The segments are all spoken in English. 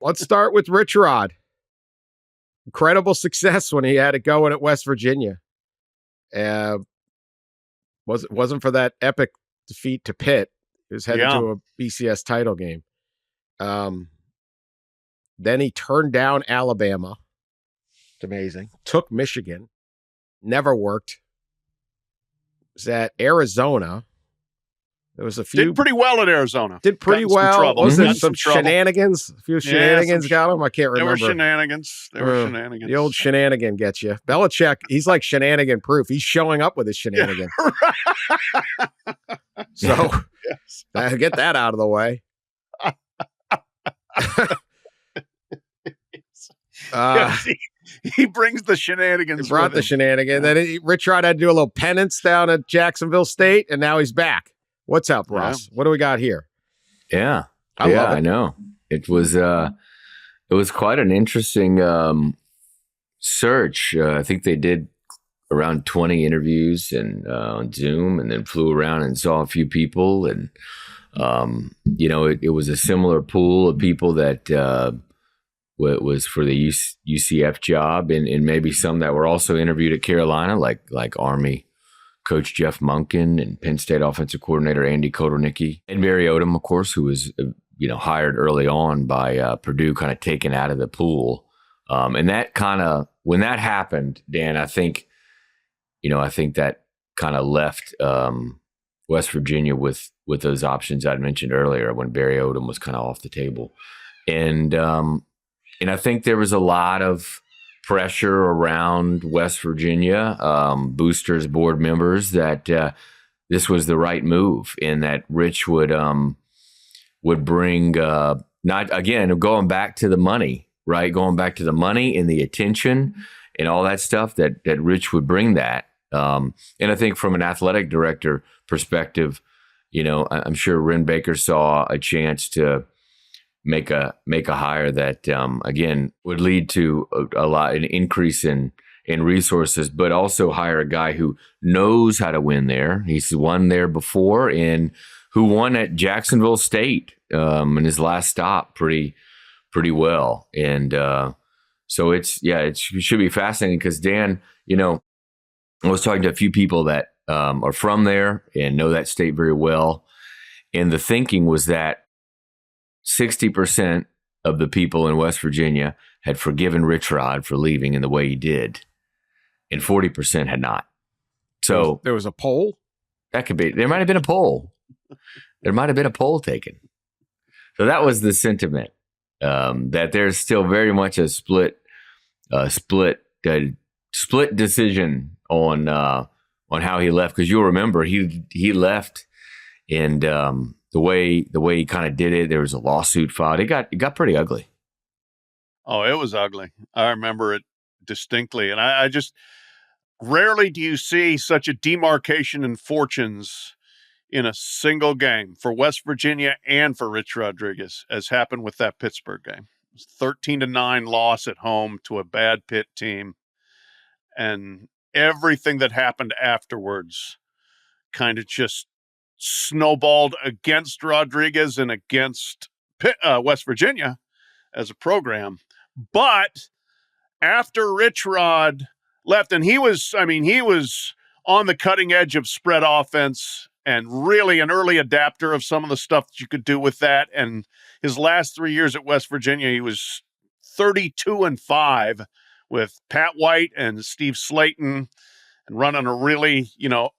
Let's start with Rich Rod. Incredible success when he had it going at West Virginia. Wasn't for that epic defeat to Pitt. He was headed to a BCS title game. Then he turned down Alabama. It's amazing. Took Michigan. Never worked. Was at Arizona. There was a few. Did pretty well at Arizona. Did pretty well. Was there some shenanigans? A few shenanigans got him? I can't remember. There were shenanigans. The old shenanigan gets you. Belichick, he's like shenanigan proof. He's showing up with his shenanigan. Yeah. So get that out of the way. He brings the shenanigans. He brought the shenanigan. Then Rich Rod had to do a little penance down at Jacksonville State, and now he's back. What's up, Ross? What do we got here? Yeah, I love it. I know. It was quite an interesting search. I think they did around 20 interviews and on Zoom, and then flew around and saw a few people, and it was a similar pool of people that was for the UCF job, and maybe some that were also interviewed at Carolina, like Army coach Jeff Monken and Penn State offensive coordinator Andy Kotelnicki, and Barry Odom, of course, who was hired early on by Purdue, kind of taken out of the pool. And that kind of, when that happened, Dan, I think that kind of left West Virginia with those options I'd mentioned earlier when Barry Odom was kind of off the table. And I think there was a lot of pressure around West Virginia, boosters, board members, that this was the right move, and that Rich would bring not, again, going back to the money, right? Going back to the money and the attention and all that stuff, that Rich would bring that. And I think from an athletic director perspective, I'm sure Ren Baker saw a chance to make a hire that again would lead to an increase in resources, but also hire a guy who knows how to win there. He's won there before, and who won at Jacksonville State in his last stop pretty well. And so it should be fascinating, because Dan, I was talking to a few people that are from there and know that state very well, and the thinking was that 60% of the people in West Virginia had forgiven Rich Rod for leaving in the way he did, and 40% had not. So there was a poll? That could be. There might have been a poll. There might have been a poll taken. So that was the sentiment, that there's still very much a split decision on how he left. Because you'll remember he left, and the way he kind of did it, there was a lawsuit filed. It got pretty ugly. Oh, it was ugly. I remember it distinctly. And I just, rarely do you see such a demarcation in fortunes in a single game for West Virginia and for Rich Rodriguez, as happened with that Pittsburgh game. It was 13-9 loss at home to a bad Pitt team. And everything that happened afterwards kind of just snowballed against Rodriguez and against West Virginia as a program. But after Rich Rod left, and he was on the cutting edge of spread offense and really an early adapter of some of the stuff that you could do with that. And his last 3 years at West Virginia, he was 32-5 with Pat White and Steve Slayton, and running a really,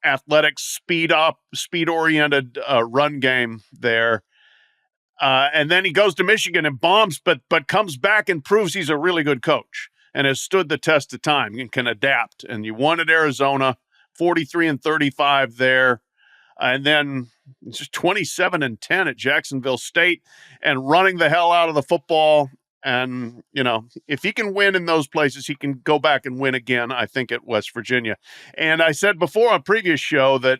athletic, speed-oriented run game there. And then he goes to Michigan and bombs, but comes back and proves he's a really good coach and has stood the test of time and can adapt. And you won at Arizona, 43-35 there. And then it's just 27-10 at Jacksonville State, and running the hell out of the football. And, if he can win in those places, he can go back and win again, I think, at West Virginia. And I said before on a previous show that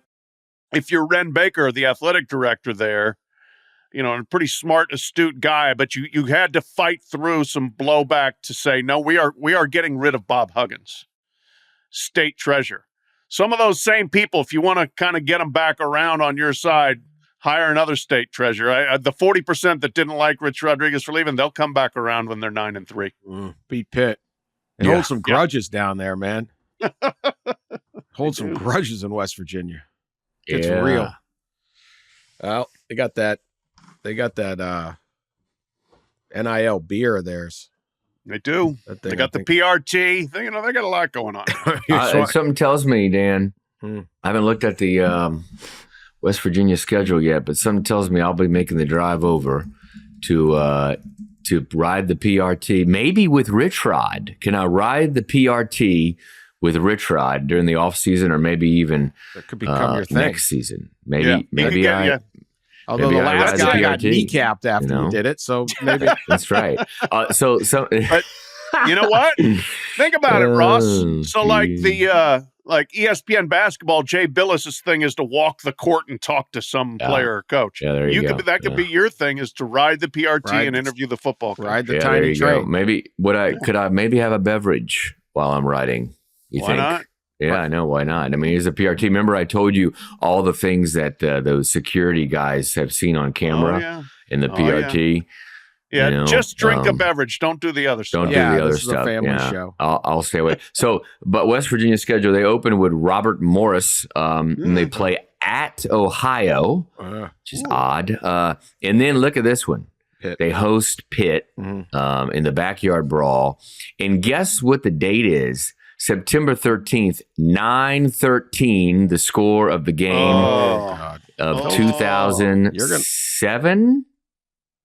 if you're Ren Baker, the athletic director there, a pretty smart, astute guy, but you had to fight through some blowback to say, no, we are getting rid of Bob Huggins, state treasurer. Some of those same people, if you want to kind of get them back around on your side, hire another state treasurer. The 40% that didn't like Rich Rodriguez for leaving, they'll come back around when they're 9-3. Beat Pitt. And hold some grudges down there, man. Hold some grudges in West Virginia. It's real. Well, they got that NIL beer of theirs. They do. They got the PRT. They got a lot going on. Something tells me, Dan, I haven't looked at the West Virginia schedule yet, but something tells me I'll be making the drive over to ride the PRT, maybe with Rich Rod. Can I ride the PRT with Rich Rod during the off season, or maybe even that could become your thing next season? Maybe I. Although the last guy got kneecapped after you did it, so maybe that's right. So, but you know what? Think about it, Ross. So, like ESPN basketball, Jay Billis's thing is to walk the court and talk to some player or coach. Yeah, there you go. That could be your thing, is to ride the PRT and interview the football coach. Ride the tiny train. Maybe could I maybe have a beverage while I'm riding? You think? Not? Yeah, I know. Why not? I mean, he's a PRT. Remember, I told you all the things that those security guys have seen on camera in the PRT. Yeah, just drink a beverage. Don't do the other stuff. Don't do the other this stuff. Is a family show. I'll stay away. So, but West Virginia schedule, they open with Robert Morris, and they play at Ohio, which is odd. And then look at this one. Pitt. They host Pitt in the backyard brawl. And guess what the date is? September 13th, 9-13, the score of the game of 2007.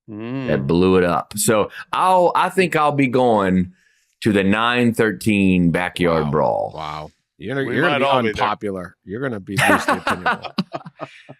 That blew it up. So I think I'll be going to the 9-13 backyard brawl. Wow. You're going to be unpopular. You're going to be loosely opinionated.